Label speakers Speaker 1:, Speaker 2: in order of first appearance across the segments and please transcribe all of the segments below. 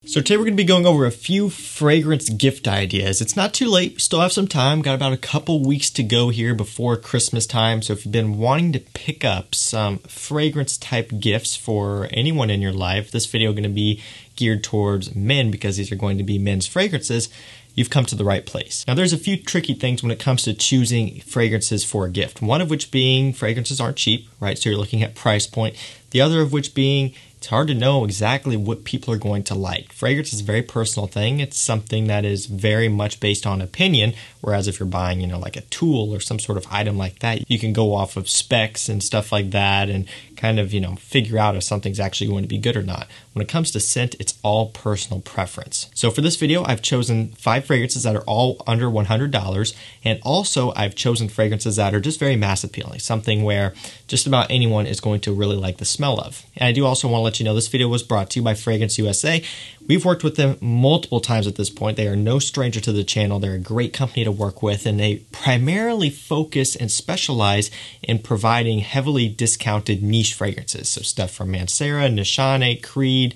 Speaker 1: So today we're going to be going over a few fragrance gift ideas. It's not too late, we still have some time, got about a couple weeks to go here before Christmas time. So if you've been wanting to pick up some fragrance type gifts for anyone in your life, this video is going to be geared towards men because these are going to be men's fragrances. You've come to the right place. Now there's a few tricky things when it comes to choosing fragrances for a gift. One of which being fragrances aren't cheap, right? So you're looking at price point. The other of which being it's hard to know exactly what people are going to like. Fragrance is a very personal thing. It's something that is very much based on opinion, whereas if you're buying, like a tool or some sort of item like that, you can go off of specs and stuff like that and kind of, figure out if something's actually going to be good or not. When it comes to scent, it's all personal preference. So for this video, I've chosen 5 fragrances that are all under $100, and also I've chosen fragrances that are just very mass appealing, something where just about anyone is going to really like the smell of. And I do also want to let you know this video was brought to you by FragranceUSA. We've worked with them multiple times at this point. They are no stranger to the channel. They're a great company to work with, and they primarily focus and specialize in providing heavily discounted niche fragrances. So stuff from Mancera, Nishane, Creed,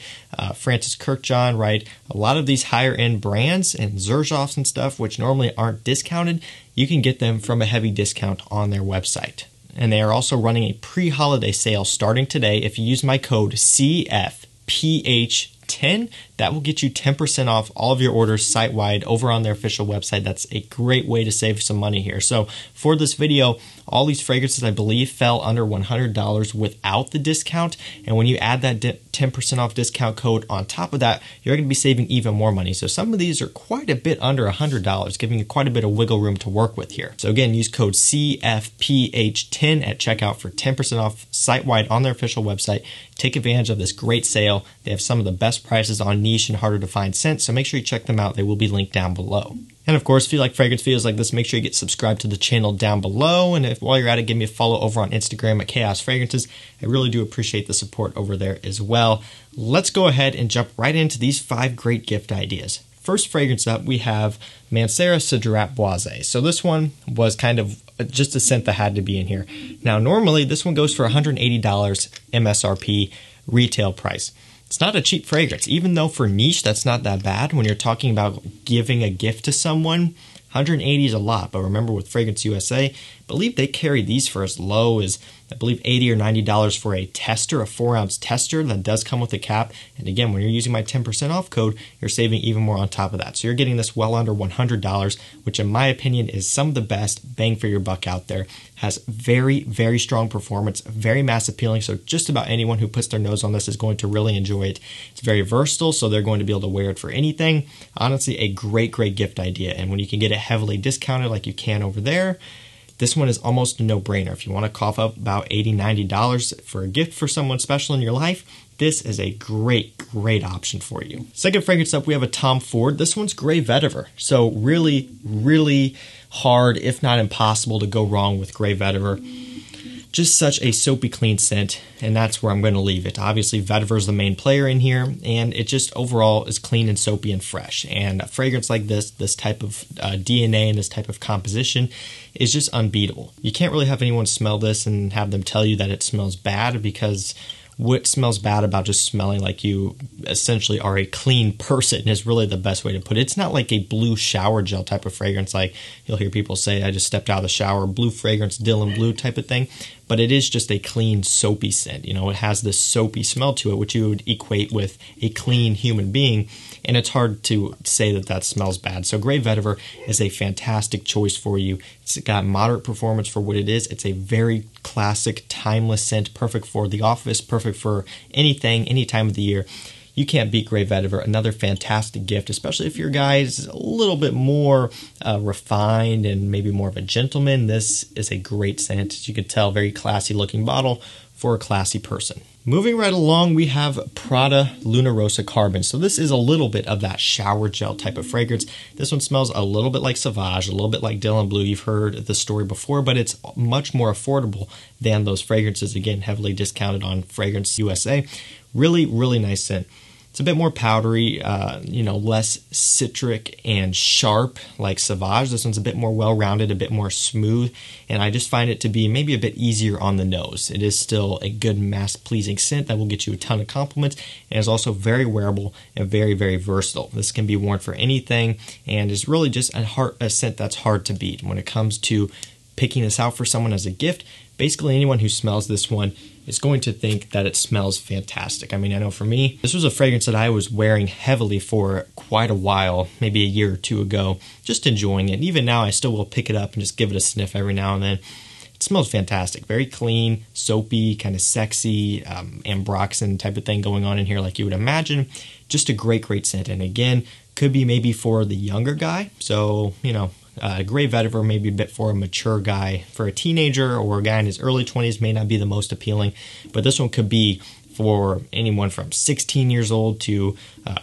Speaker 1: Francis Kurkdjian, right? A lot of these higher end brands and Xerjoffs and stuff, which normally aren't discounted, you can get them from a heavy discount on their website. And they are also running a pre-holiday sale starting today. If you use my code CFPH10, that will get you 10% off all of your orders site-wide over on their official website. That's a great way to save some money here. So for this video, all these fragrances, I believe, fell under $100 without the discount. And when you add that 10% off discount code on top of that, you're going to be saving even more money. So some of these are quite a bit under $100, giving you quite a bit of wiggle room to work with here. So again, use code CFPH10 at checkout for 10% off site-wide on their official website. Take advantage of this great sale. They have some of the best prices on niche and harder to find scents, so make sure you check them out. They will be linked down below. And of course, if you like fragrance videos like this, make sure you get subscribed to the channel down below. And if while you're at it, give me a follow over on Instagram at Chaos Fragrances. I really do appreciate the support over there as well. Let's go ahead and jump right into these 5 great gift ideas. First fragrance up, we have Mancera Cedrat Boise. So this one was kind of just a scent that had to be in here. Now, normally this one goes for $180 MSRP retail price. It's not a cheap fragrance, even though for niche, that's not that bad. When you're talking about giving a gift to someone, 180 is a lot, but remember with FragranceUSA, I believe they carry these for as low as, I believe, $80 or $90 for a tester, a 4-ounce tester that does come with a cap. And again, when you're using my 10% off code, you're saving even more on top of that. So you're getting this well under $100, which in my opinion is some of the best bang for your buck out there. Has very, very strong performance, very mass appealing, so just about anyone who puts their nose on this is going to really enjoy it. It's very versatile, so they're going to be able to wear it for anything. Honestly, a great, great gift idea. And when you can get it heavily discounted like you can over there, this one is almost a no-brainer. If you want to cough up about $80, $90 for a gift for someone special in your life, this is a great, great option for you. Second fragrance up, we have a Tom Ford. This one's Grey Vetiver. So really, really hard, if not impossible, to go wrong with Grey Vetiver. Just such a soapy clean scent, and that's where I'm going to leave it. Obviously, Vetiver is the main player in here, and it just overall is clean and soapy and fresh. And a fragrance like this type of DNA and this type of composition is just unbeatable. You can't really have anyone smell this and have them tell you that it smells bad, because what smells bad about just smelling like you essentially are a clean person is really the best way to put it. It's not like a blue shower gel type of fragrance like you'll hear people say, I just stepped out of the shower, blue fragrance, Dylan Blue type of thing. But it is just a clean, soapy scent. It has this soapy smell to it, which you would equate with a clean human being. And it's hard to say that that smells bad. So Grey Vetiver is a fantastic choice for you. It's got moderate performance for what it is. It's a very classic, timeless scent, perfect for the office, perfect for anything, any time of the year. You can't beat Grey Vetiver. Another fantastic gift, especially if your guy is a little bit more refined and maybe more of a gentleman. This is a great scent. As you can tell, very classy looking bottle for a classy person. Moving right along, we have Prada Carbon. So this is a little bit of that shower gel type of fragrance. This one smells a little bit like Sauvage, a little bit like Dylan Blue. You've heard the story before, but it's much more affordable than those fragrances. Again, heavily discounted on FragranceUSA. Really, really nice scent. It's a bit more powdery, less citric and sharp like Sauvage. This one's a bit more well-rounded, a bit more smooth, and I just find it to be maybe a bit easier on the nose. It is still a good mass-pleasing scent that will get you a ton of compliments, and is also very wearable and very, very versatile. This can be worn for anything, and is really just a scent that's hard to beat. When it comes to picking this out for someone as a gift, basically anyone who smells this one is going to think that it smells fantastic. I mean, I know for me, this was a fragrance that I was wearing heavily for quite a while, maybe a year or two ago, just enjoying it. And even now, I still will pick it up and just give it a sniff every now and then. It smells fantastic. Very clean, soapy, kind of sexy, ambroxan type of thing going on in here like you would imagine. Just a great, great scent. And again, could be maybe for the younger guy. So, Grey Vetiver may be a bit for a mature guy. For a teenager or a guy in his early 20s may not be the most appealing, but this one could be for anyone from 16 years old to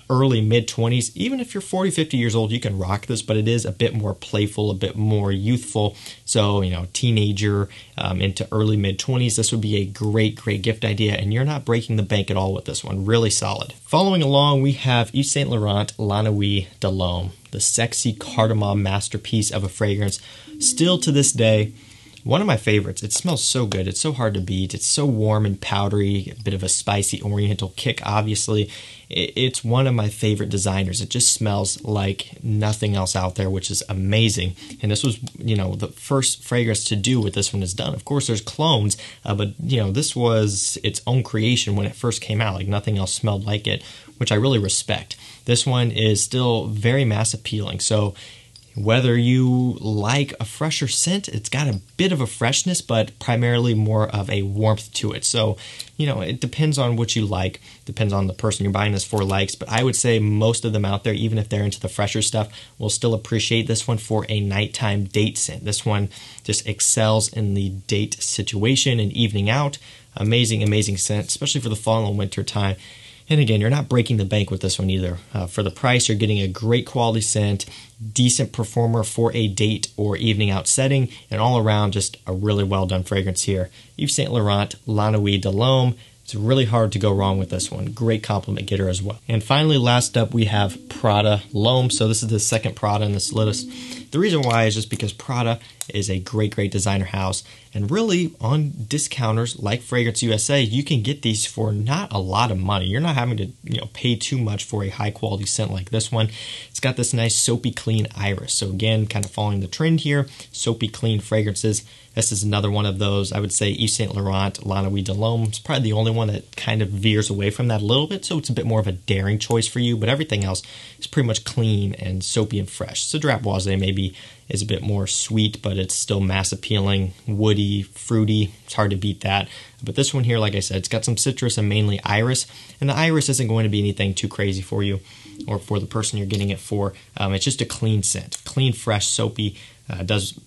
Speaker 1: early mid-20s. Even if you're 40, 50 years old, you can rock this, but it is a bit more playful, a bit more youthful. So, teenager into early mid-20s, this would be a great, great gift idea, and you're not breaking the bank at all with this one. Really solid. Following along, we have Yves Saint Laurent La Nuit de l'Homme, the sexy cardamom masterpiece of a fragrance. Still to this day, one of my favorites. It smells so good. It's so hard to beat. It's so warm and powdery, a bit of a spicy oriental kick, obviously. It's one of my favorite designers. It just smells like nothing else out there, which is amazing. And this was, the first fragrance to do what this one has done. Of course, there's clones, but, this was its own creation when it first came out. Like nothing else smelled like it, which I really respect. This one is still very mass appealing. So whether you like a fresher scent, it's got a bit of a freshness, but primarily more of a warmth to it. So, it depends on what you like, depends on the person you're buying this for likes, but I would say most of them out there, even if they're into the fresher stuff, will still appreciate this one for a nighttime date scent. This one just excels in the date situation and evening out. Amazing, amazing scent, especially for the fall and winter time. And again, you're not breaking the bank with this one either. For the price, you're getting a great quality scent, decent performer for a date or evening out setting, and all around just a really well done fragrance here. Yves Saint Laurent La Nuit de l'Homme. It's really hard to go wrong with this one. Great compliment getter as well. And finally, last up, we have Prada L'Homme. So this is the second Prada in this list. The reason why is just because Prada is a great, great designer house. And really, on discounters like FragranceUSA, you can get these for not a lot of money. You're not having to pay too much for a high-quality scent like this one. It's got this nice soapy clean iris. So again, kind of following the trend here, soapy clean fragrances. This is another one of those. I would say Yves Saint Laurent La Nuit de l'Homme is probably the only one that kind of veers away from that a little bit, so it's a bit more of a daring choice for you, but everything else is pretty much clean and soapy and fresh. Cedrat Boise maybe is a bit more sweet, but it's still mass appealing, woody, fruity. It's hard to beat that. But this one here, like I said, it's got some citrus and mainly iris, and the iris isn't going to be anything too crazy for you or for the person you're getting it for. It's just a clean scent, clean, fresh, soapy.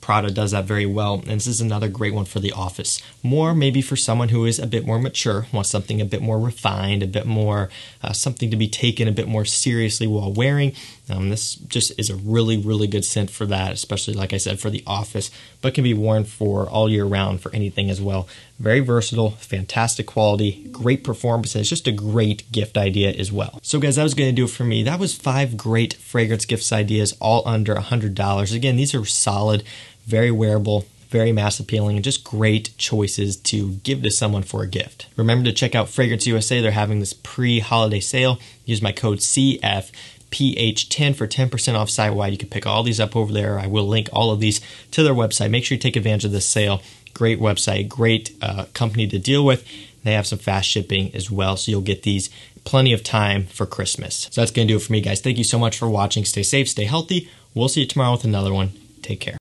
Speaker 1: Prada does that very well, and this is another great one for the office. More maybe for someone who is a bit more mature, wants something a bit more refined, a bit more something to be taken a bit more seriously while wearing. This just is a really, really good scent for that, especially, like I said, for the office, but can be worn for all year round for anything as well. Very versatile, fantastic quality, great performance, and it's just a great gift idea as well. So guys, that was going to do it for me. That was 5 great fragrance gifts ideas, all under $100. Again, these are solid, very wearable, very mass appealing, and just great choices to give to someone for a gift. Remember to check out FragranceUSA. They're having this pre-holiday sale. Use my code CFPH10 for 10% off site-wide. You can pick all these up over there. I will link all of these to their website. Make sure you take advantage of this sale. Great website, great company to deal with. They have some fast shipping as well, so you'll get these plenty of time for Christmas. So that's going to do it for me, guys. Thank you so much for watching. Stay safe, stay healthy. We'll see you tomorrow with another one. Take care.